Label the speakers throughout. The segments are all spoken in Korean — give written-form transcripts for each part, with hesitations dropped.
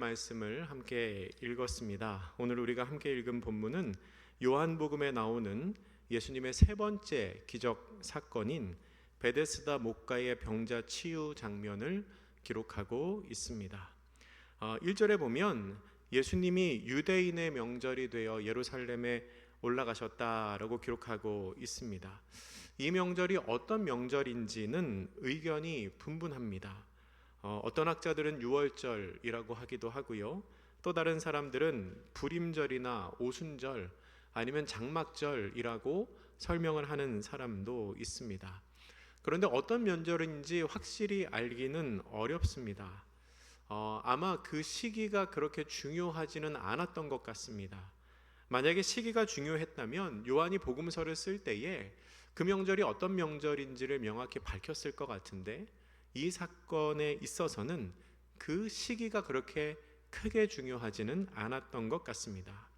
Speaker 1: 말씀을 함께 읽었습니다. 오늘 우리가 함께 읽은 본문은 요한복음에 나오는 예수님의 세 번째 기적 사건인 베데스다 목가의 병자 치유 장면을 기록하고 있습니다. 1절에 보면 예수님이 유대인의 명절이 되어 예루살렘에 올라가셨다라고 기록하고 있습니다. 이 명절이 어떤 명절인지는 의견이 분분합니다. 어떤 학자들은 유월절이라고 하기도 하고요. 또 다른 사람들은 불임절이나 오순절 아니면 장막절이라고 설명을 하는 사람도 있습니다. 그런데 어떤 명절인지 확실히 알기는 어렵습니다. 아마 그 시기가 그렇게 중요하지는 않았던 것 같습니다. 만약에 시기가 중요했다면 요한이 복음서를 쓸 때에 그 명절이 어떤 명절인지를 명확히 밝혔을 것 같은데, 이 사건에 있어서는 그 시기가 그렇게 크게 중요하지는 않았던 것 같습니다.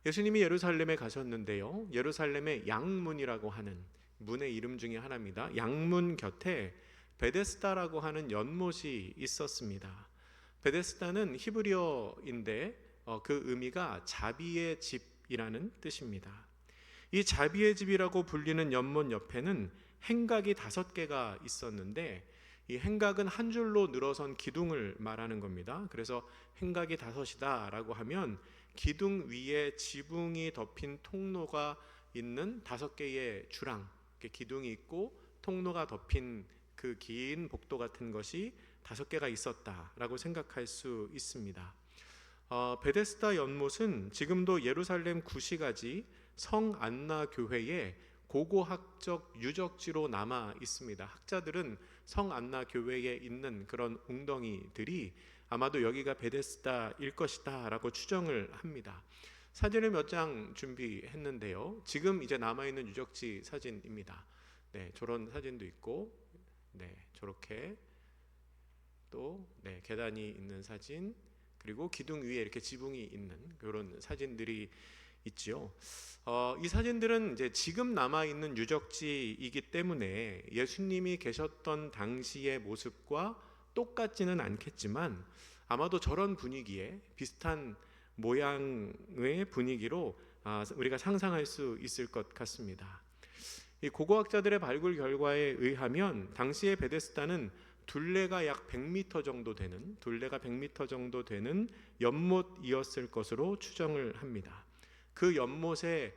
Speaker 1: 예수님이 예루살렘에 가셨는데요, 예루살렘의 양문이라고 하는 문의 이름 중에 하나입니다. 양문 곁에 베데스다라고 하는 연못이 있었습니다. 베데스다는 히브리어인데 그 의미가 자비의 집이라는 뜻입니다. 이 자비의 집이라고 불리는 연못 옆에는 행각이 5개가 있었는데, 이 행각은 한 줄로 늘어선 기둥을 말하는 겁니다. 그래서 행각이 5이다 라고 하면 기둥 위에 지붕이 덮인 통로가 있는 5개의 주랑, 기둥이 있고 통로가 덮인 그 긴 복도 같은 것이 5개가 있었다라고 생각할 수 있습니다. 베데스다 연못은 지금도 예루살렘 구시가지 성 안나 교회의 고고학적 유적지로 남아 있습니다. 학자들은 성 안나 교회에 있는 그런 웅덩이들이 아마도 여기가 베데스다일 것이다 라고 추정을 합니다. 사진을 몇 장 준비했는데요, 지금 이제 남아있는 유적지 사진입니다. 저런 사진도 있고, 저렇게 또 계단이 있는 사진, 그리고 기둥 위에 이렇게 지붕이 있는 그런 사진들이 있죠. 이 사진들은 이제 지금 남아있는 유적지이기 때문에 예수님이 계셨던 당시의 모습과 똑같지는 않겠지만 아마도 저런 분위기에 비슷한 모양의 분위기로 우리가 상상할 수 있을 것 같습니다. 이 고고학자들의 발굴 결과에 의하면 당시의 베데스다는 둘레가 약 100m 정도 되는 연못이었을 것으로 추정을 합니다. 그 연못의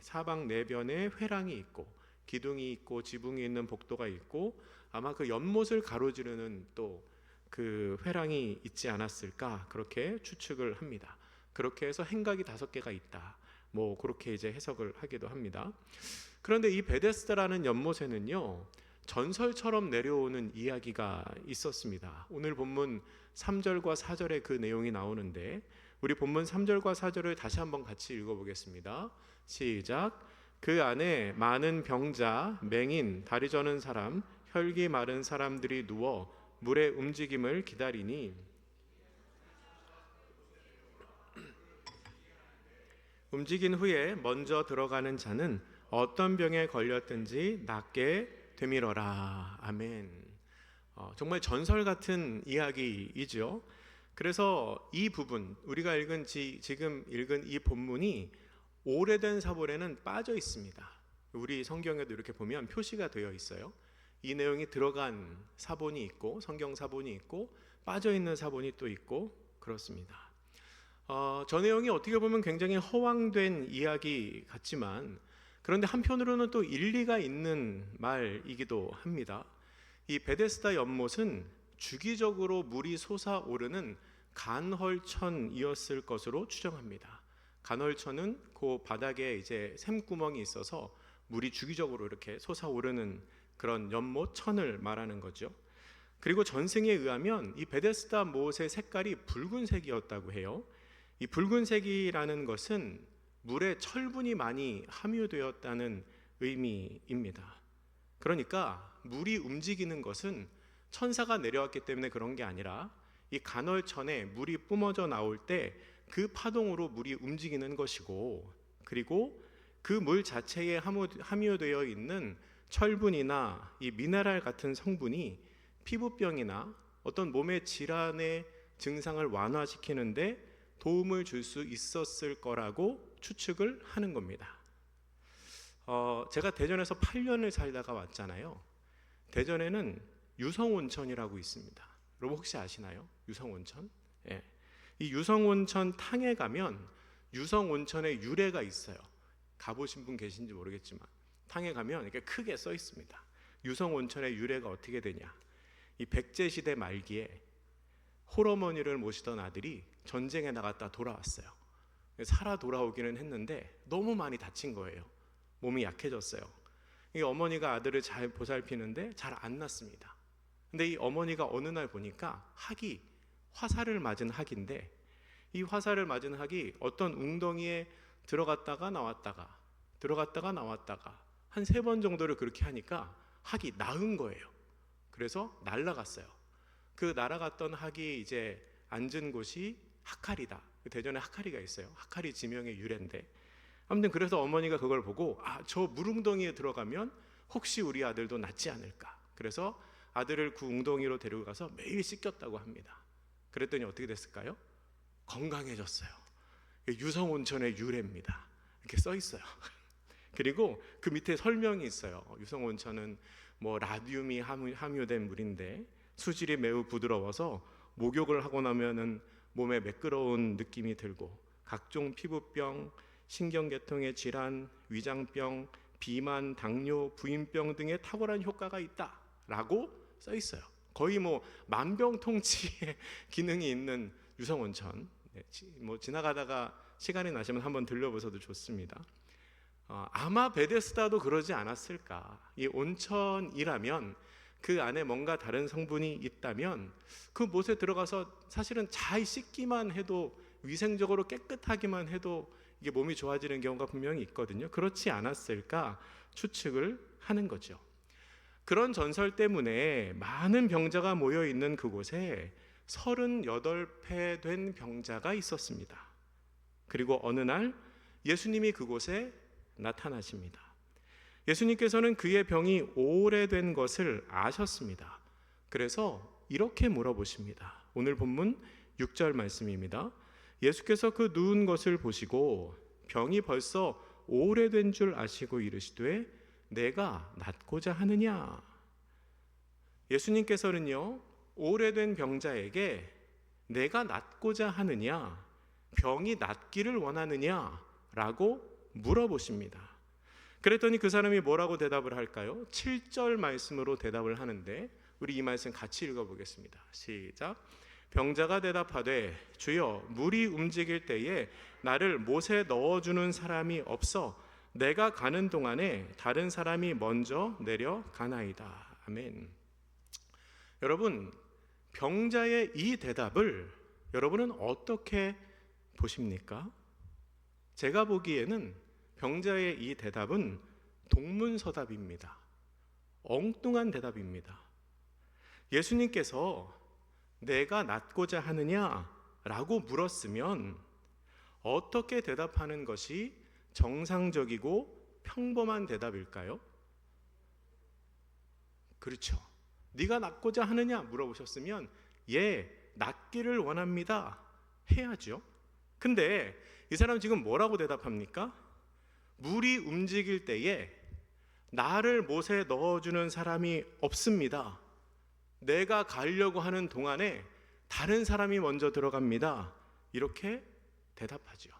Speaker 1: 사방 4변에 회랑이 있고 기둥이 있고 지붕이 있는 복도가 있고, 아마 그 연못을 가로지르는 또 그 회랑이 있지 않았을까, 그렇게 추측을 합니다. 그렇게 해서 행각이 5개가 있다, 그렇게 이제 해석을 하기도 합니다. 그런데 이 베데스다라는 연못에는요, 전설처럼 내려오는 이야기가 있었습니다. 오늘 본문 3절과 4절에 그 내용이 나오는데, 우리 본문 3절과 4절을 다시 한번 같이 읽어보겠습니다. 시작. 그 안에 많은 병자, 맹인, 다리 저는 사람, 혈기 마른 사람들이 누워 물의 움직임을 기다리니 움직인 후에 먼저 들어가는 자는 어떤 병에 걸렸든지 낫게 되밀어라. 아멘. 정말 전설 같은 이야기이죠. 그래서 이 부분, 우리가 지금 읽은 이 본문이 오래된 사본에는 빠져 있습니다. 우리 성경에도 이렇게 보면 표시가 되어 있어요. 이 내용이 들어간 사본이 있고, 성경 사본이 있고, 빠져 있는 사본이 또 있고, 그렇습니다. 저 내용이 어떻게 보면 굉장히 허황된 이야기 같지만, 그런데 한편으로는 또 일리가 있는 말이기도 합니다. 이 베데스다 연못은 주기적으로 물이 솟아오르는 간헐천이었을 것으로 추정합니다. 간헐천은 그 바닥에 이제 샘구멍이 있어서 물이 주기적으로 이렇게 솟아오르는 그런 연못천을 말하는 거죠. 그리고 전승에 의하면 이 베데스다 못의 색깔이 붉은색이었다고 해요. 이 붉은색이라는 것은 물에 철분이 많이 함유되었다는 의미입니다. 그러니까 물이 움직이는 것은 천사가 내려왔기 때문에 그런 게 아니라 이 간헐천에 물이 뿜어져 나올 때 그 파동으로 물이 움직이는 것이고, 그리고 그 물 자체에 함유되어 있는 철분이나 이 미네랄 같은 성분이 피부병이나 어떤 몸의 질환에 증상을 완화시키는데 도움을 줄 수 있었을 거라고 추측을 하는 겁니다. 제가 대전에서 8년을 살다가 왔잖아요. 대전에는 유성온천이라고 있습니다. 여러분 혹시 아시나요? 유성온천? 예. 이 유성온천 탕에 가면 유성온천의 유래가 있어요. 가보신 분 계신지 모르겠지만 탕에 가면 이렇게 크게 써 있습니다. 유성온천의 유래가 어떻게 되냐? 이 백제시대 말기에 홀어머니를 모시던 아들이 전쟁에 나갔다 돌아왔어요. 살아 돌아오기는 했는데 너무 많이 다친 거예요. 몸이 약해졌어요. 이 어머니가 아들을 잘 보살피는데 잘 안 낫습니다. 근데 이 어머니가 어느 날 보니까 학이 화살을 맞은 학인데 이 화살을 맞은 학이 어떤 웅덩이에 들어갔다가 나왔다가 한 3번 정도를 그렇게 하니까 학이 나은 거예요. 그래서 날아갔어요. 그 날아갔던 학이 이제 앉은 곳이 하카리다. 대전에 하카리가 있어요. 하카리 지명의 유래인데 아무튼 그래서 어머니가 그걸 보고 저 물웅덩이에 들어가면 혹시 우리 아들도 낫지 않을까. 그래서 아들을 그 웅덩이로 데리고 가서 매일 씻겼다고 합니다. 그랬더니 어떻게 됐을까요? 건강해졌어요. 유성온천의 유래입니다. 이렇게 써 있어요. 그리고 그 밑에 설명이 있어요. 유성온천은 뭐 라듐이 함유된 물인데 수질이 매우 부드러워서 목욕을 하고 나면은 몸에 매끄러운 느낌이 들고 각종 피부병, 신경계통의 질환, 위장병, 비만, 당뇨, 부인병 등의 탁월한 효과가 있다라고 써 있어요. 거의 뭐 만병통치의 기능이 있는 유성온천. 뭐 지나가다가 시간이 나시면 한번 들려보셔도 좋습니다. 아마 베데스다도 그러지 않았을까. 이 온천이라면 그 안에 뭔가 다른 성분이 있다면 그 못에 들어가서 사실은 잘 씻기만 해도 위생적으로 깨끗하기만 해도 이게 몸이 좋아지는 경우가 분명히 있거든요. 그렇지 않았을까 추측을 하는 거죠. 그런 전설 때문에 많은 병자가 모여 있는 그곳에 38배 된 병자가 있었습니다. 그리고 어느 날 예수님이 그곳에 나타나십니다. 예수님께서는 그의 병이 오래된 것을 아셨습니다. 그래서 이렇게 물어보십니다. 오늘 본문 6절 말씀입니다. 예수께서 그 누운 것을 보시고 병이 벌써 오래된 줄 아시고 이르시되 내가 낫고자 하느냐. 예수님께서는요, 오래된 병자에게 내가 낫고자 하느냐, 병이 낫기를 원하느냐라고 물어보십니다. 그랬더니 그 사람이 뭐라고 대답을 할까요? 7절 말씀으로 대답을 하는데 우리 이 말씀 같이 읽어보겠습니다. 시작. 병자가 대답하되 주여 물이 움직일 때에 나를 못에 넣어주는 사람이 없어 내가 가는 동안에 다른 사람이 먼저 내려가나이다. 아멘. 여러분, 병자의 이 대답을 여러분은 어떻게 보십니까? 제가 보기에는 병자의 이 대답은 동문서답입니다. 엉뚱한 대답입니다. 예수님께서 내가 낫고자 하느냐라고 물었으면 어떻게 대답하는 것이 정상적이고 평범한 대답일까요? 그렇죠. 네가 낫고자 하느냐 물어보셨으면 예, 낫기를 원합니다 해야죠. 근데 이 사람 지금 뭐라고 대답합니까? 물이 움직일 때에 나를 못에 넣어주는 사람이 없습니다. 내가 가려고 하는 동안에 다른 사람이 먼저 들어갑니다. 이렇게 대답하죠.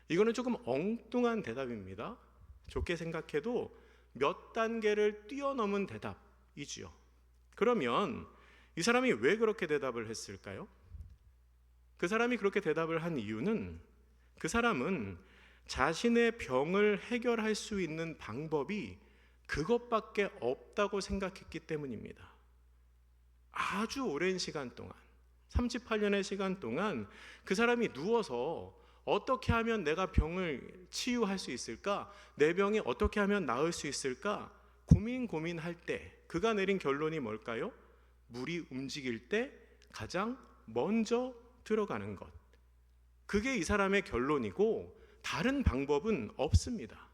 Speaker 1: 이거는 조금 엉뚱한 대답입니다. 좋게 생각해도 몇 단계를 뛰어넘은 대답이지요. 그러면 이 사람이 왜 그렇게 대답을 했을까요? 그 사람이 그렇게 대답을 한 이유는 그 사람은 자신의 병을 해결할 수 있는 방법이 그것밖에 없다고 생각했기 때문입니다. 아주 오랜 시간 동안, 38년의 시간 동안 그 사람이 누워서 어떻게 하면 내가 병을 치유할 수 있을까? 내 병이 어떻게 하면 나을 수 있을까? 고민할 때 그가 내린 결론이 뭘까요? 물이 움직일 때 가장 먼저 들어가는 것. 그게 이 사람의 결론이고 다른 방법은 없습니다.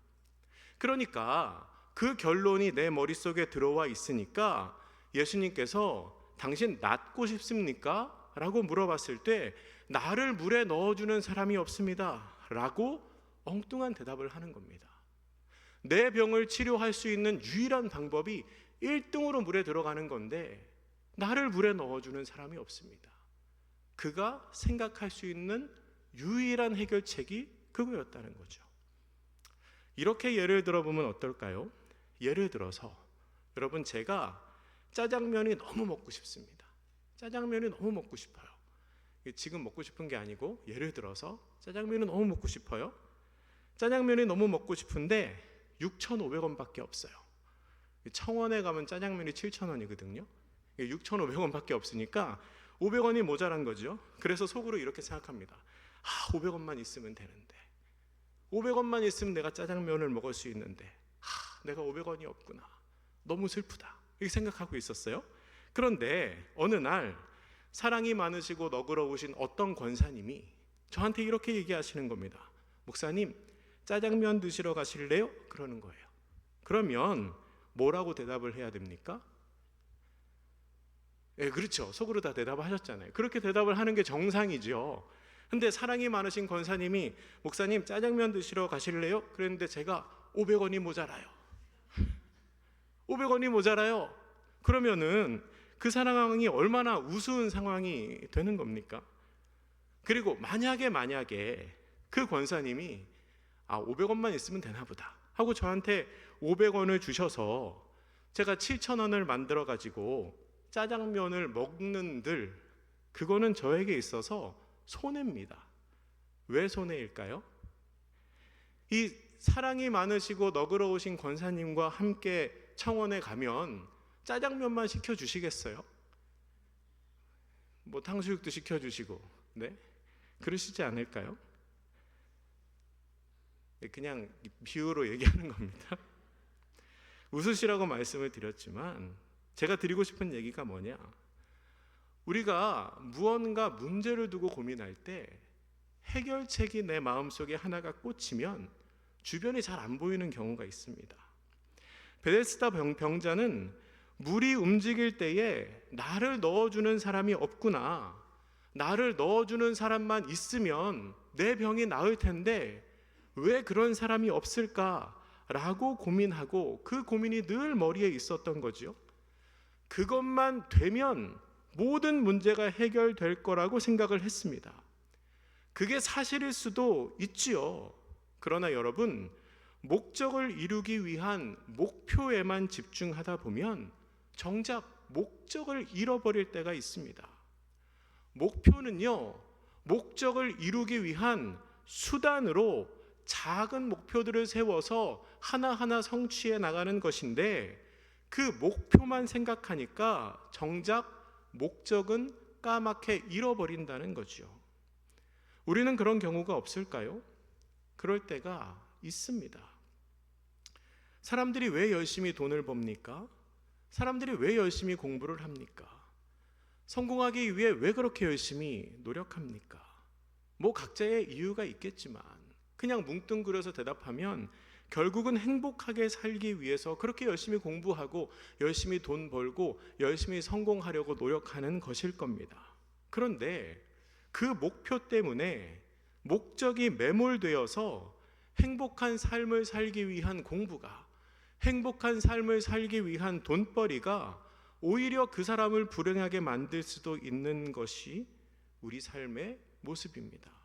Speaker 1: 그러니까 그 결론이 내 머릿속에 들어와 있으니까 예수님께서 당신 낫고 싶습니까? 라고 물어봤을 때 나를 물에 넣어주는 사람이 없습니다 라고 엉뚱한 대답을 하는 겁니다. 내 병을 치료할 수 있는 유일한 방법이 1등으로 물에 들어가는 건데 나를 물에 넣어주는 사람이 없습니다. 그가 생각할 수 있는 유일한 해결책이 그거였다는 거죠. 이렇게 예를 들어보면 어떨까요? 예를 들어서 여러분, 제가 짜장면이 너무 먹고 싶습니다. 짜장면이 너무 먹고 싶어요. 지금 먹고 싶은 게 아니고 예를 들어서 짜장면이 너무 먹고 싶어요. 짜장면이 너무 먹고 싶은데 6,500원밖에 없어요. 청원에 가면 짜장면이 7,000원이거든요. 6,500원밖에 없으니까 500원이 모자란 거죠. 그래서 속으로 이렇게 생각합니다. 500원만 있으면 되는데, 500원만 있으면 내가 짜장면을 먹을 수 있는데 내가 500원이 없구나, 너무 슬프다, 이렇게 생각하고 있었어요. 그런데 어느 날 사랑이 많으시고 너그러우신 어떤 권사님이 저한테 이렇게 얘기하시는 겁니다. 목사님, 짜장면 드시러 가실래요? 그러는 거예요. 그러면 뭐라고 대답을 해야 됩니까? 그렇죠. 속으로 다 대답하셨잖아요. 그렇게 대답을 하는 게 정상이죠. 근데 사랑이 많으신 권사님이 목사님, 짜장면 드시러 가실래요? 그랬는데 제가 500원이 모자라요. 500원이 모자라요. 그러면은 그 상황이 얼마나 우스운 상황이 되는 겁니까? 그리고 만약에 그 권사님이 500원만 있으면 되나 보다 하고 저한테 500원을 주셔서 제가 7,000원을 만들어 가지고 짜장면을 먹는들, 그거는 저에게 있어서 손해입니다. 왜 손해일까요? 이 사랑이 많으시고 너그러우신 권사님과 함께 청원에 가면 짜장면만 시켜주시겠어요? 뭐 탕수육도 시켜주시고, 네? 그러시지 않을까요? 그냥 비유로 얘기하는 겁니다. 웃으시라고 말씀을 드렸지만 제가 드리고 싶은 얘기가 뭐냐, 우리가 무언가 문제를 두고 고민할 때 해결책이 내 마음속에 하나가 꽂히면 주변이 잘 안 보이는 경우가 있습니다. 베데스다 병자는 물이 움직일 때에 나를 넣어주는 사람이 없구나, 나를 넣어주는 사람만 있으면 내 병이 나을 텐데 왜 그런 사람이 없을까라고 고민하고, 그 고민이 늘 머리에 있었던 거죠. 그것만 되면 모든 문제가 해결될 거라고 생각을 했습니다. 그게 사실일 수도 있지요. 그러나 여러분, 목적을 이루기 위한 목표에만 집중하다 보면 정작 목적을 잃어버릴 때가 있습니다. 목표는요, 목적을 이루기 위한 수단으로 작은 목표들을 세워서 하나하나 성취해 나가는 것인데, 그 목표만 생각하니까 정작 목적은 까맣게 잃어버린다는 거죠. 우리는 그런 경우가 없을까요? 그럴 때가 있습니다. 사람들이 왜 열심히 돈을 법니까? 사람들이 왜 열심히 공부를 합니까? 성공하기 위해 왜 그렇게 열심히 노력합니까? 뭐 각자의 이유가 있겠지만 그냥 뭉뚱그려서 대답하면 결국은 행복하게 살기 위해서 그렇게 열심히 공부하고 열심히 돈 벌고 열심히 성공하려고 노력하는 것일 겁니다. 그런데 그 목표 때문에 목적이 매몰되어서 행복한 삶을 살기 위한 공부가, 행복한 삶을 살기 위한 돈벌이가 오히려 그 사람을 불행하게 만들 수도 있는 것이 우리 삶의 모습입니다.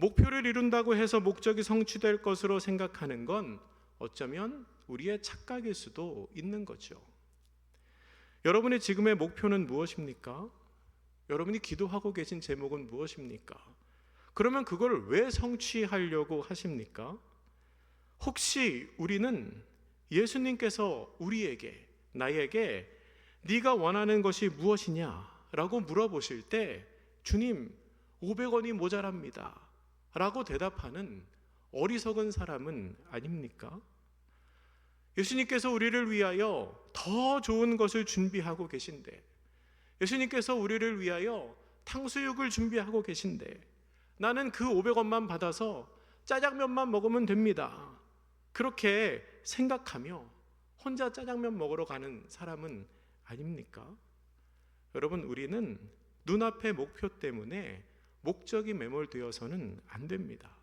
Speaker 1: 목표를 이룬다고 해서 목적이 성취될 것으로 생각하는 건 어쩌면 우리의 착각일 수도 있는 거죠. 여러분의 지금의 목표는 무엇입니까? 여러분이 기도하고 계신 제목은 무엇입니까? 그러면 그걸 왜 성취하려고 하십니까? 혹시 우리는 예수님께서 우리에게, 나에게 네가 원하는 것이 무엇이냐라고 물어보실 때 주님, 500원이 모자랍니다 라고 대답하는 어리석은 사람은 아닙니까? 예수님께서 우리를 위하여 더 좋은 것을 준비하고 계신데, 예수님께서 우리를 위하여 탕수육을 준비하고 계신데 나는 그 500원만 받아서 짜장면만 먹으면 됩니다, 그렇게 생각하며 혼자 짜장면 먹으러 가는 사람은 아닙니까? 여러분, 우리는 눈앞의 목표 때문에 목적이 매몰되어서는 안 됩니다.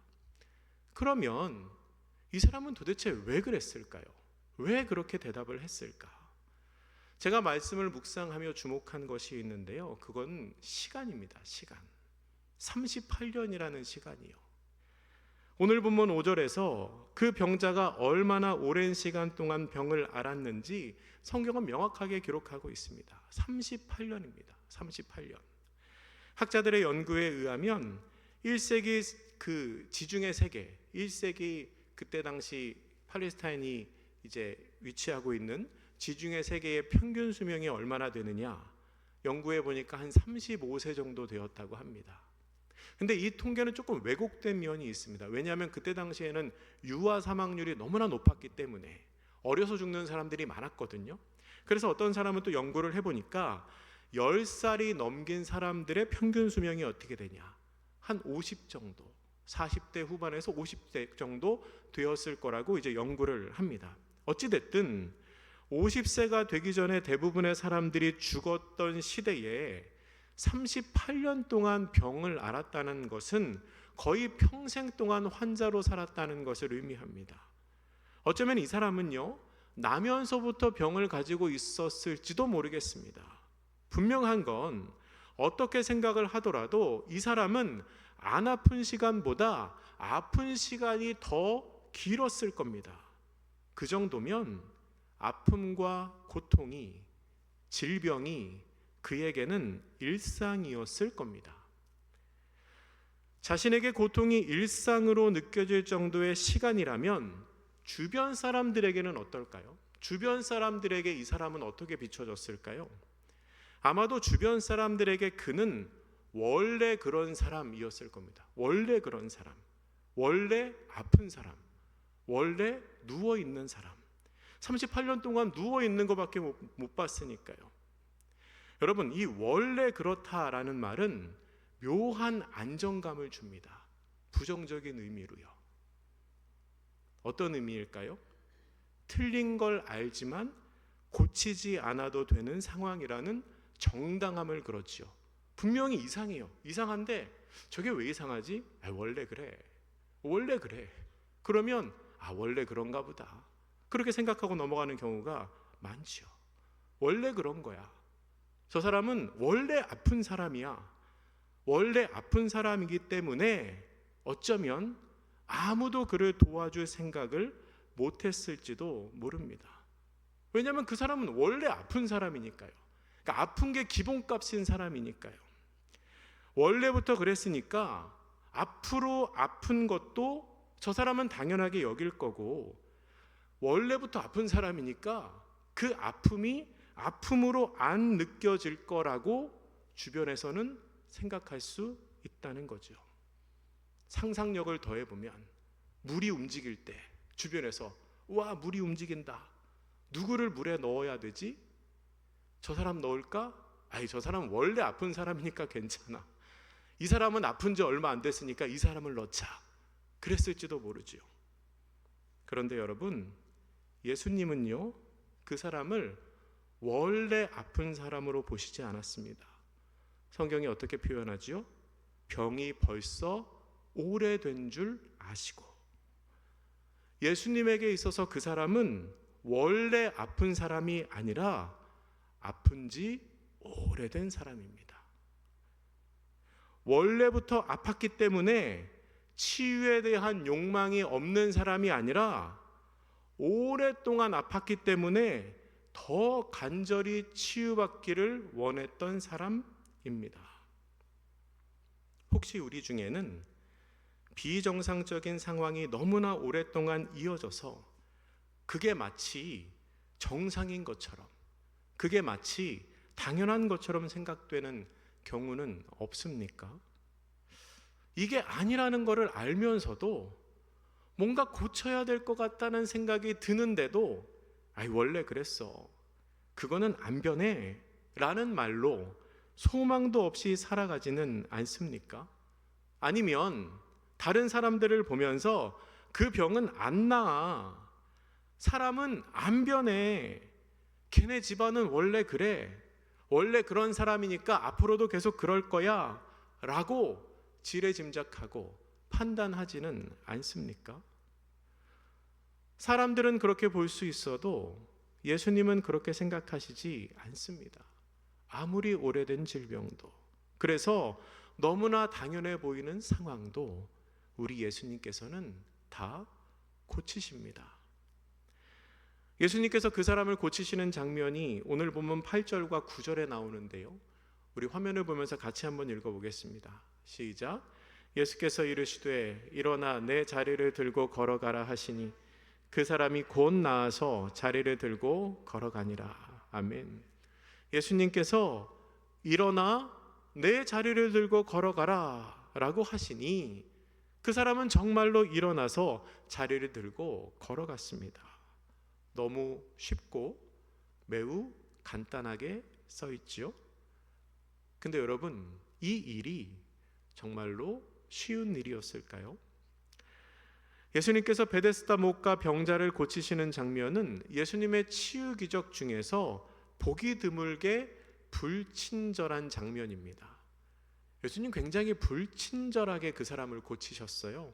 Speaker 1: 그러면 이 사람은 도대체 왜 그랬을까요? 왜 그렇게 대답을 했을까? 제가 말씀을 묵상하며 주목한 것이 있는데요. 그건 시간입니다. 시간. 38년이라는 시간이요. 오늘 본문 5절에서 그 병자가 얼마나 오랜 시간 동안 병을 앓았는지 성경은 명확하게 기록하고 있습니다. 38년입니다. 38년. 학자들의 연구에 의하면 1세기 그 지중해 세계, 1세기 그때 당시 팔레스타인이 이제 위치하고 있는 지중해 세계의 평균 수명이 얼마나 되느냐, 연구해 보니까 한 35세 정도 되었다고 합니다. 근데 이 통계는 조금 왜곡된 면이 있습니다. 왜냐하면 그때 당시에는 유아 사망률이 너무나 높았기 때문에 어려서 죽는 사람들이 많았거든요. 그래서 어떤 사람은 또 연구를 해보니까 10살이 넘긴 사람들의 평균 수명이 어떻게 되냐, 한 50 정도, 40대 후반에서 50대 정도 되었을 거라고 이제 연구를 합니다. 어찌됐든 50세가 되기 전에 대부분의 사람들이 죽었던 시대에 38년 동안 병을 앓았다는 것은 거의 평생 동안 환자로 살았다는 것을 의미합니다. 어쩌면 이 사람은요, 나면서부터 병을 가지고 있었을지도 모르겠습니다. 분명한 건 어떻게 생각을 하더라도 이 사람은 안 아픈 시간보다 아픈 시간이 더 길었을 겁니다. 그 정도면 아픔과 고통이, 질병이 그에게는 일상이었을 겁니다. 자신에게 고통이 일상으로 느껴질 정도의 시간이라면 주변 사람들에게는 어떨까요? 주변 사람들에게 이 사람은 어떻게 비춰졌을까요? 아마도 주변 사람들에게 그는 원래 그런 사람이었을 겁니다. 원래 그런 사람, 원래 아픈 사람, 원래 누워있는 사람. 38년 동안 누워있는 것밖에 못 봤으니까요. 여러분, 이 원래 그렇다라는 말은 묘한 안정감을 줍니다. 부정적인 의미로요. 어떤 의미일까요? 틀린 걸 알지만 고치지 않아도 되는 상황이라는 정당함을 그렇지요. 분명히 이상해요. 이상한데 저게 왜 이상하지? 원래 그래. 원래 그래. 그러면 원래 그런가 보다. 그렇게 생각하고 넘어가는 경우가 많지요. 원래 그런 거야. 저 사람은 원래 아픈 사람이야. 원래 아픈 사람이기 때문에 어쩌면 아무도 그를 도와줄 생각을 못했을지도 모릅니다. 왜냐하면 그 사람은 원래 아픈 사람이니까요. 그러니까 아픈 게 기본값인 사람이니까요. 원래부터 그랬으니까 앞으로 아픈 것도 저 사람은 당연하게 여길 거고, 원래부터 아픈 사람이니까 그 아픔이 아픔으로 안 느껴질 거라고 주변에서는 생각할 수 있다는 거죠. 상상력을 더해보면 물이 움직일 때 주변에서 와, 물이 움직인다. 누구를 물에 넣어야 되지? 저 사람 넣을까? 저 사람 원래 아픈 사람이니까 괜찮아. 이 사람은 아픈 지 얼마 안 됐으니까 이 사람을 넣자. 그랬을지도 모르죠. 그런데 여러분, 예수님은요, 그 사람을 원래 아픈 사람으로 보시지 않았습니다. 성경이 어떻게 표현하지요? 병이 벌써 오래된 줄 아시고. 예수님에게 있어서 그 사람은 원래 아픈 사람이 아니라 아픈 지 오래된 사람입니다. 원래부터 아팠기 때문에 치유에 대한 욕망이 없는 사람이 아니라 오랫동안 아팠기 때문에 더 간절히 치유받기를 원했던 사람입니다. 혹시 우리 중에는 비정상적인 상황이 너무나 오랫동안 이어져서 그게 마치 정상인 것처럼, 그게 마치 당연한 것처럼 생각되는 경우는 없습니까? 이게 아니라는 것을 알면서도 뭔가 고쳐야 될 것 같다는 생각이 드는데도 원래 그랬어, 그거는 안 변해 라는 말로 소망도 없이 살아가지는 않습니까? 아니면 다른 사람들을 보면서 그 병은 안 나아, 사람은 안 변해, 걔네 집안은 원래 그래, 원래 그런 사람이니까 앞으로도 계속 그럴 거야 라고 지레짐작하고 판단하지는 않습니까? 사람들은 그렇게 볼 수 있어도 예수님은 그렇게 생각하시지 않습니다. 아무리 오래된 질병도, 그래서 너무나 당연해 보이는 상황도 우리 예수님께서는 다 고치십니다. 예수님께서 그 사람을 고치시는 장면이 오늘 본문 8절과 9절에 나오는데요, 우리 화면을 보면서 같이 한번 읽어보겠습니다. 시작. 예수께서 이르시되 일어나 내 자리를 들고 걸어가라 하시니 그 사람이 곧 나아서 자리를 들고 걸어가니라. 아멘. 예수님께서 일어나 내 자리를 들고 걸어가라 라고 하시니 그 사람은 정말로 일어나서 자리를 들고 걸어갔습니다. 너무 쉽고 매우 간단하게 써 있지요. 근데 여러분, 이 일이 정말로 쉬운 일이었을까요? 예수님께서 베데스다 목가 병자를 고치시는 장면은 예수님의 치유 기적 중에서 보기 드물게 불친절한 장면입니다. 예수님 굉장히 불친절하게 그 사람을 고치셨어요.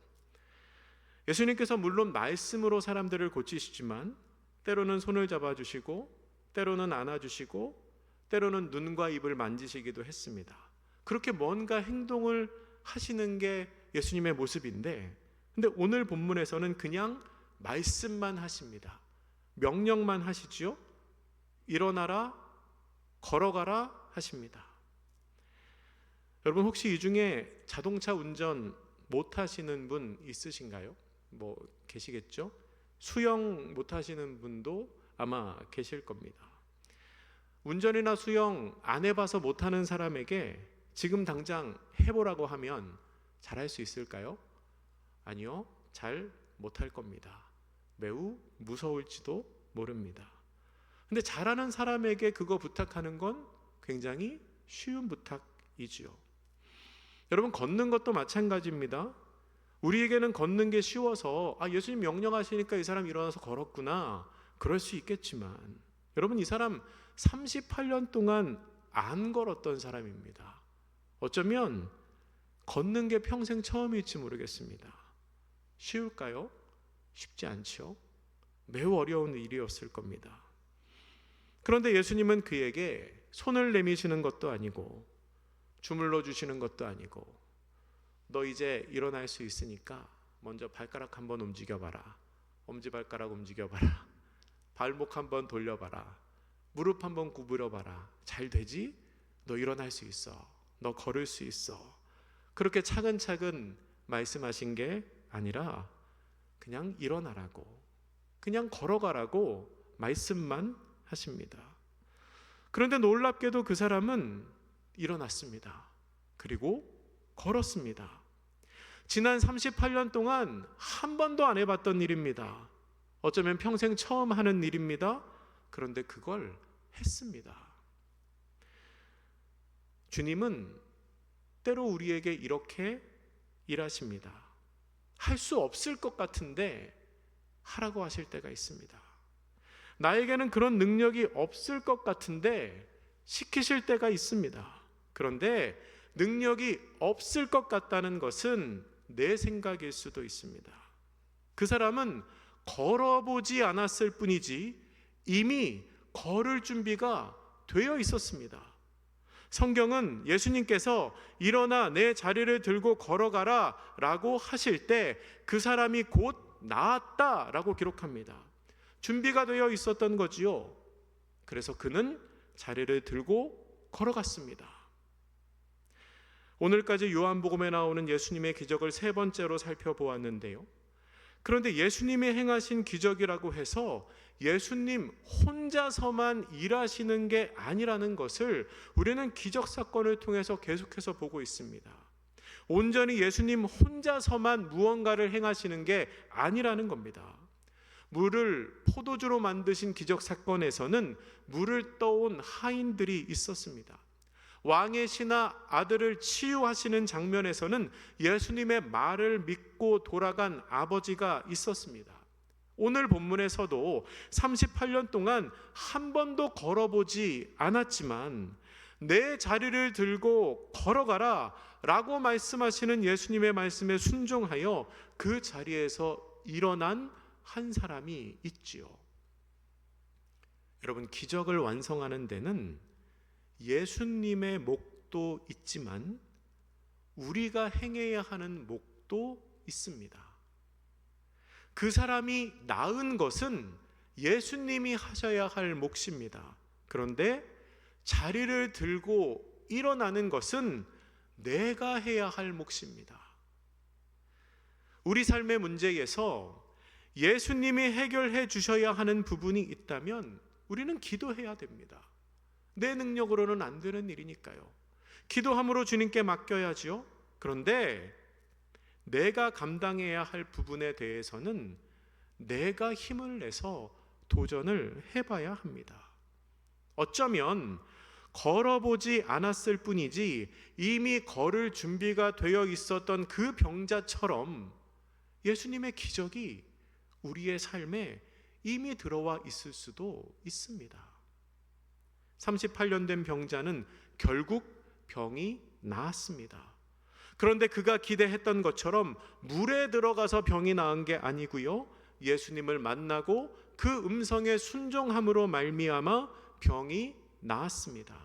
Speaker 1: 예수님께서 물론 말씀으로 사람들을 고치시지만 때로는 손을 잡아주시고 때로는 안아주시고 때로는 눈과 입을 만지시기도 했습니다. 그렇게 뭔가 행동을 하시는 게 예수님의 모습인데, 근데 오늘 본문에서는 그냥 말씀만 하십니다. 명령만 하시지요. 일어나라, 걸어가라 하십니다. 여러분, 혹시 이 중에 자동차 운전 못 하시는 분 있으신가요? 뭐 계시겠죠? 수영 못 하시는 분도 아마 계실 겁니다. 운전이나 수영 안 해봐서 못하는 사람에게 지금 당장 해보라고 하면 잘할 수 있을까요? 아니요, 잘 못할 겁니다. 매우 무서울지도 모릅니다. 근데 잘하는 사람에게 그거 부탁하는 건 굉장히 쉬운 부탁이지요. 여러분, 걷는 것도 마찬가지입니다. 우리에게는 걷는 게 쉬워서 예수님 명령하시니까 이 사람 일어나서 걸었구나, 그럴 수 있겠지만 여러분, 이 사람 38년 동안 안 걸었던 사람입니다. 어쩌면 걷는 게 평생 처음일지 모르겠습니다. 쉬울까요? 쉽지 않죠. 매우 어려운 일이었을 겁니다. 그런데 예수님은 그에게 손을 내미시는 것도 아니고 주물러 주시는 것도 아니고 너 이제 일어날 수 있으니까 먼저 발가락 한번 움직여봐라, 엄지발가락 움직여봐라, 발목 한번 돌려봐라, 무릎 한번 구부려봐라, 잘 되지? 너 일어날 수 있어, 너 걸을 수 있어, 그렇게 차근차근 말씀하신 게 아니라 그냥 일어나라고, 그냥 걸어가라고 말씀만 하십니다. 그런데 놀랍게도 그 사람은 일어났습니다. 그리고 걸었습니다. 지난 38년 동안 한 번도 안 해봤던 일입니다. 어쩌면 평생 처음 하는 일입니다. 그런데 그걸 했습니다. 주님은 때로 우리에게 이렇게 일하십니다. 할 수 없을 것 같은데 하라고 하실 때가 있습니다. 나에게는 그런 능력이 없을 것 같은데 시키실 때가 있습니다. 그런데 능력이 없을 것 같다는 것은 내 생각일 수도 있습니다. 그 사람은 걸어보지 않았을 뿐이지 이미 걸을 준비가 되어 있었습니다. 성경은 예수님께서 일어나 내 자리를 들고 걸어가라 라고 하실 때 그 사람이 곧 나았다 라고 기록합니다. 준비가 되어 있었던 거지요. 그래서 그는 자리를 들고 걸어갔습니다. 오늘까지 요한복음에 나오는 예수님의 기적을 세 번째로 살펴보았는데요. 그런데 예수님이 행하신 기적이라고 해서 예수님 혼자서만 일하시는 게 아니라는 것을 우리는 기적 사건을 통해서 계속해서 보고 있습니다. 온전히 예수님 혼자서만 무언가를 행하시는 게 아니라는 겁니다. 물을 포도주로 만드신 기적 사건에서는 물을 떠온 하인들이 있었습니다. 왕의 신하 아들을 치유하시는 장면에서는 예수님의 말을 믿고 돌아간 아버지가 있었습니다. 오늘 본문에서도 38년 동안 한 번도 걸어보지 않았지만 내 자리를 들고 걸어가라 라고 말씀하시는 예수님의 말씀에 순종하여 그 자리에서 일어난 한 사람이 있지요. 여러분, 기적을 완성하는 데는 예수님의 목도 있지만 우리가 행해야 하는 목도 있습니다. 그 사람이 나은 것은 예수님이 하셔야 할 몫입니다. 그런데 자리를 들고 일어나는 것은 내가 해야 할 몫입니다. 우리 삶의 문제에서 예수님이 해결해 주셔야 하는 부분이 있다면 우리는 기도해야 됩니다. 내 능력으로는 안 되는 일이니까요. 기도함으로 주님께 맡겨야지요. 그런데 내가 감당해야 할 부분에 대해서는 내가 힘을 내서 도전을 해봐야 합니다. 어쩌면 걸어보지 않았을 뿐이지 이미 걸을 준비가 되어 있었던 그 병자처럼 예수님의 기적이 우리의 삶에 이미 들어와 있을 수도 있습니다. 38년 된 병자는 결국 병이 나았습니다. 그런데 그가 기대했던 것처럼 물에 들어가서 병이 나은 게 아니고요, 예수님을 만나고 그 음성에 순종함으로 말미암아 병이 나았습니다.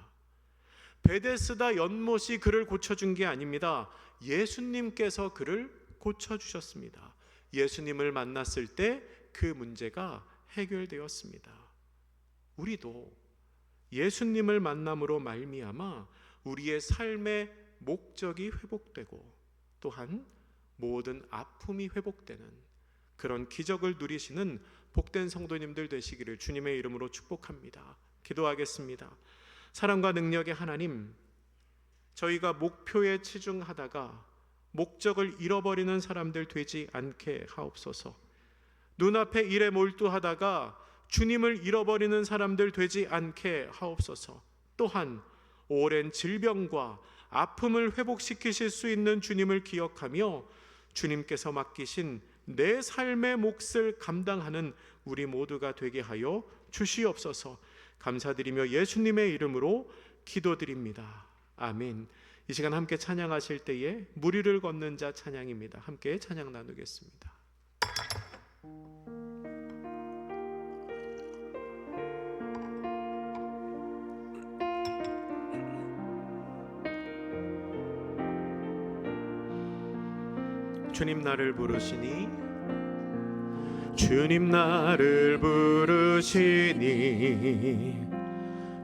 Speaker 1: 베데스다 연못이 그를 고쳐준 게 아닙니다. 예수님께서 그를 고쳐주셨습니다. 예수님을 만났을 때 그 문제가 해결되었습니다. 우리도 예수님을 만남으로 말미암아 우리의 삶의 목적이 회복되고 또한 모든 아픔이 회복되는 그런 기적을 누리시는 복된 성도님들 되시기를 주님의 이름으로 축복합니다. 기도하겠습니다. 사랑과 능력의 하나님, 저희가 목표에 치중하다가 목적을 잃어버리는 사람들 되지 않게 하옵소서. 눈앞에 일에 몰두하다가 주님을 잃어버리는 사람들 되지 않게 하옵소서. 또한 오랜 질병과 아픔을 회복시키실 수 있는 주님을 기억하며 주님께서 맡기신 내 삶의 몫을 감당하는 우리 모두가 되게 하여 주시옵소서. 감사드리며 예수님의 이름으로 기도드립니다. 아멘. 이 시간 함께 찬양하실 때에 무리를 걷는 자 찬양입니다. 함께 찬양 나누겠습니다. 주님 나를 부르시니, 주님 나를 부르시니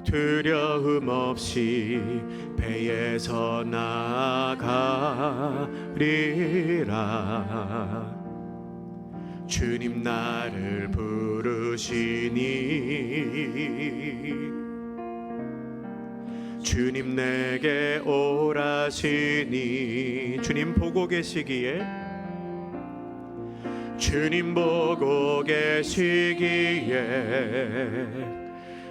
Speaker 1: 두려움 없이 배에서 나가리라. 주님 나를 부르시니 주님 내게 오라시니 주님 보고 계시기에 주님 보고 계시기에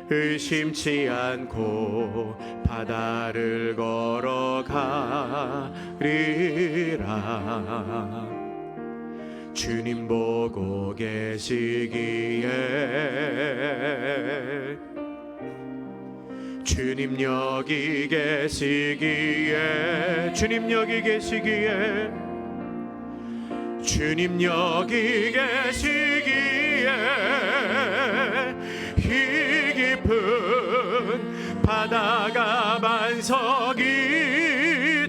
Speaker 1: 의심치 않고 바다를 걸어가리라. 주님 보고 계시기에 주님 여기 계시기에 주님 여기 계시기에 주님 여기 계시기에 이 깊은 바다가 반석이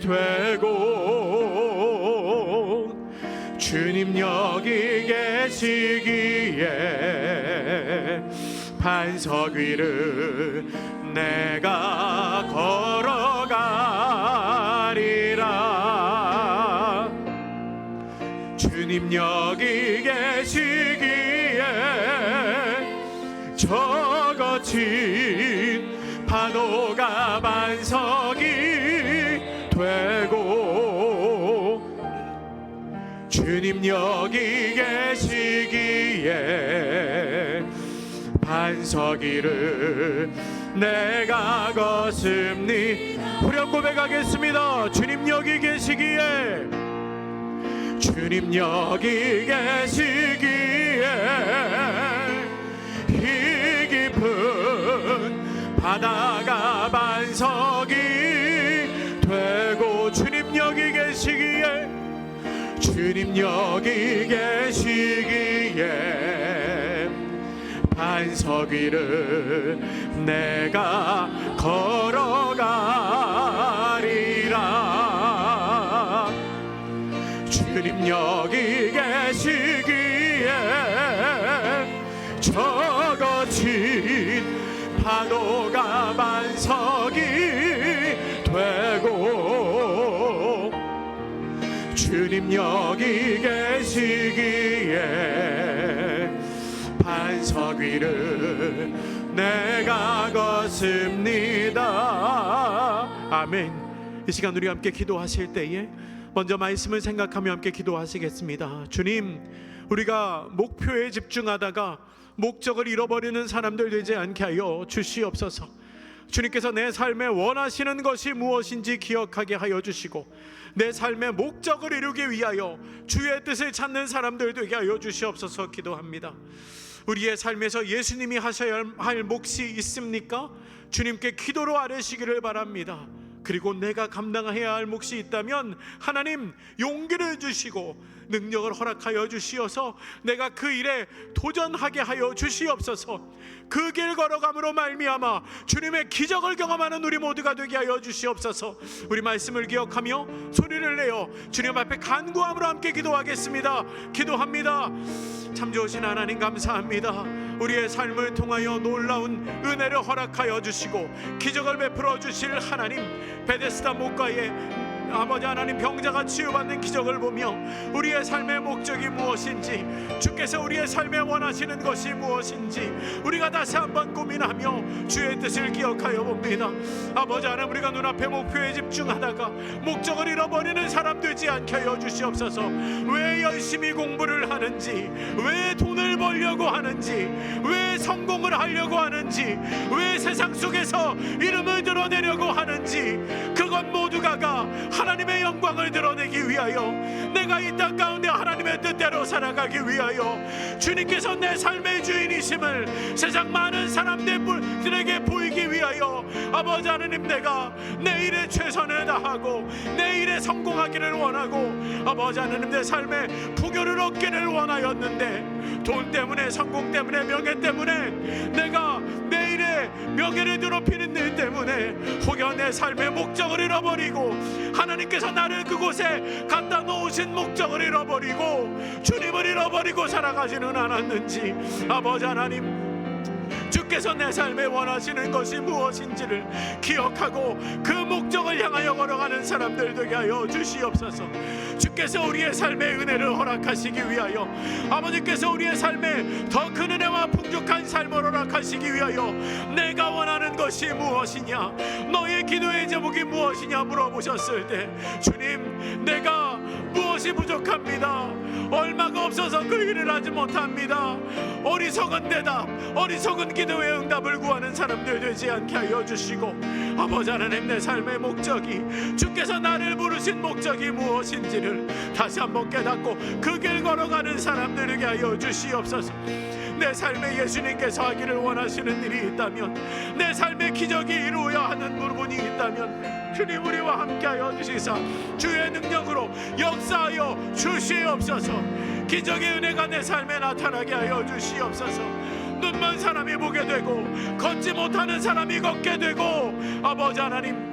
Speaker 1: 되고 주님 여기 계시기에 반석 위를 내가 걸어가리라. 주님 여기 계시기에 저 거친 파도가 반석이 되고 주님 여기 계시기에 반석 위를 내가 걷습니. 후렴 고백하겠습니다. 주님 여기 계시기에 주님 여기 계시기에 이 깊은 바다가 반석이 계시기에, 주님 여기 계시기에 반석 위를 내가 걸어가리라. 주님 여기 계시기에 저 거친 파도가 반석이 되고, 주님 여기 계시기에 반석 위를 내가 걷습니다. 아멘. 이 시간 우리 함께 기도하실 때에 먼저 말씀을 생각하며 함께 기도하시겠습니다. 주님, 우리가 목표에 집중하다가 목적을 잃어버리는 사람들 되지 않게 하여 주시옵소서. 주님께서 내 삶에 원하시는 것이 무엇인지 기억하게 하여 주시고, 내 삶의 목적을 이루기 위하여 주의 뜻을 찾는 사람들 되게 하여 주시옵소서 기도합니다. 우리의 삶에서 예수님이 하셔야 할 몫이 있습니까? 주님께 기도로 아뢰시기를 바랍니다. 그리고 내가 감당해야 할 몫이 있다면 하나님 용기를 주시고 능력을 허락하여 주시어서 내가 그 일에 도전하게 하여 주시옵소서. 그 길 걸어감으로 말미암아 주님의 기적을 경험하는 우리 모두가 되게 하여 주시옵소서. 우리 말씀을 기억하며 소리를 내어 주님 앞에 간구함으로 함께 기도하겠습니다. 기도합니다. 참 좋으신 하나님 감사합니다. 우리의 삶을 통하여 놀라운 은혜를 허락하여 주시고 기적을 베풀어 주실 하나님, 베데스다 목가에 아버지 하나님 병자가 치유받는 기적을 보며 우리의 삶의 목적이 무엇인지, 주께서 우리의 삶에 원하시는 것이 무엇인지 우리가 다시 한번 고민하며 주의 뜻을 기억하여 봅니다. 아버지 하나님, 우리가 눈앞의 목표에 집중하다가 목적을 잃어버리는 사람 되지 않게 하여 주시옵소서. 왜 열심히 공부를 하는지, 왜 돈을 벌려고 하는지, 왜 성공을 하려고 하는지, 왜 세상 속에서 이름을 드러내려고 하는지, 그것 모두가 하나님의 영광을 드러내기 위하여, 내가 이 땅 가운데 하나님의 뜻대로 살아가기 위하여 주님께서 내 삶의 주인이심을 세상 많은 사람들에게 보이기 위하여 아버지 하나님, 내가 내 일에 최선을 다하고 내 일에 성공하기를 원하고 아버지 하나님, 내 삶에 부교를 얻기를 원하였는데 돈 때문에, 성공 때문에, 명예 때문에, 내가 내 일에 명예를 더럽히는 일 때문에 혹여 내 삶의 목적을 잃어버리고 하나님께서 나를 그곳에 갖다 놓으신 목적을 잃어버리고 주님을 잃어버리고 살아가지는 않았는지, 아버지 하나님, 주께서 내 삶에 원하시는 것이 무엇인지를 기억하고 그 목적을 향하여 걸어가는 사람들 되게 하여 주시옵소서. 주께서 우리의 삶의 은혜를 허락하시기 위하여, 아버지께서 우리의 삶에 더 큰 은혜와 풍족한 삶을 허락하시기 위하여 내가 원하는 것이 무엇이냐, 너의 기도의 제목이 무엇이냐 물어보셨을 때, 주님, 내가 무엇이 부족합니다. 얼마가 없어서 그 일을 하지 못합니다. 어리석은 대답, 어리석은 기도의 응답을 구하는 사람들 되지 않게 하여 주시고, 아버지 하나님, 내 삶의 목적이, 주께서 나를 부르신 목적이 무엇인지를 다시 한번 깨닫고 그 길 걸어가는 사람들에게 하여 주시옵소서. 내 삶에 예수님께서 하기를 원하시는 일이 있다면, 내 삶의 기적이 이루어야 하는 부분이 있다면 주님 우리와 함께하여 주시사 주의 능력으로 역사하여 주시옵소서. 기적의 은혜가 내 삶에 나타나게 하여 주시옵소서. 눈먼 사람이 보게 되고 걷지 못하는 사람이 걷게 되고, 아버지 하나님,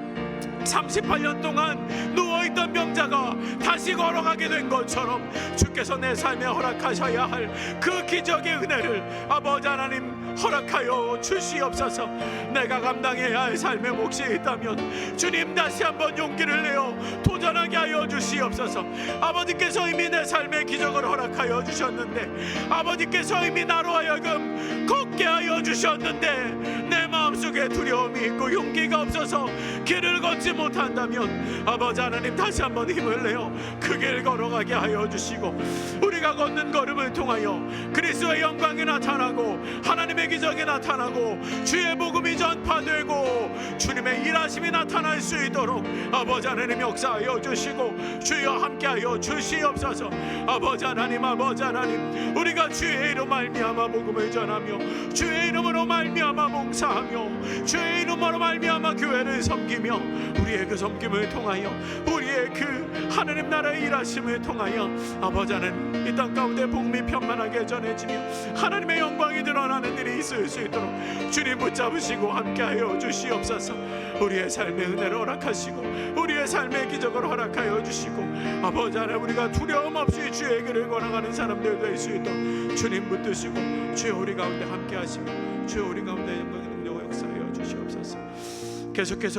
Speaker 1: 38년 동안 누워있던 병자가 다시 걸어가게 된 것처럼 주께서 내 삶에 허락하셔야 할 그 기적의 은혜를 아버지 하나님 허락하여 주시옵소서. 내가 감당해야 할 삶의 몫이 있다면 주님 다시 한번 용기를 내어 도전하게 하여 주시옵소서. 아버지께서 이미 내 삶의 기적을 허락하여 주셨는데, 아버지께서 이미 나로 하여금 걷게 하여 주셨는데 내 마음속에 두려움이 있고 용기가 없어서 길을 걷지 못한다면 아버지 하나님, 다시 한번 힘을 내어 그 길 걸어가게 하여 주시고, 우리가 걷는 걸음을 통하여 그리스도의 영광이 나타나고 하나님의 기적이 나타나고 주의 복음이 전파되고 주님의 일하심이 나타날 수 있도록 아버지 하나님 역사하여 주시고 주여 함께하여 주시옵소서. 아버지 하나님, 아버지 하나님, 우리가 주의 이름 말미암아 복음을 전하며 전하며 주의 이름으로 말미암아 봉사하며 주의 이름으로 말미암아 교회를 섬기며 우리의 그 섬김을 통하여 우리의 그 하나님 나라의 일하심을 통하여 아버지 하나님 이 땅 가운데 복음이 편만하게 전해지며 하나님의 영광이 드러나는 일이 있을 수 있도록 주님 붙잡으시고 함께하여 주시옵소서. 우리의 삶의 은혜를 허락하시고 우리의 삶의 기적을 허락하여 주시고 아버지 하나님 우리가 두려움 없이 주의 길을 걸어가는 사람들 될 수 있도록 주님 붙드시고 주여 우리 가운데 함께하시고 주여 우리 가운데 영광의 능력을 역사하여 주시옵소서. 계속해서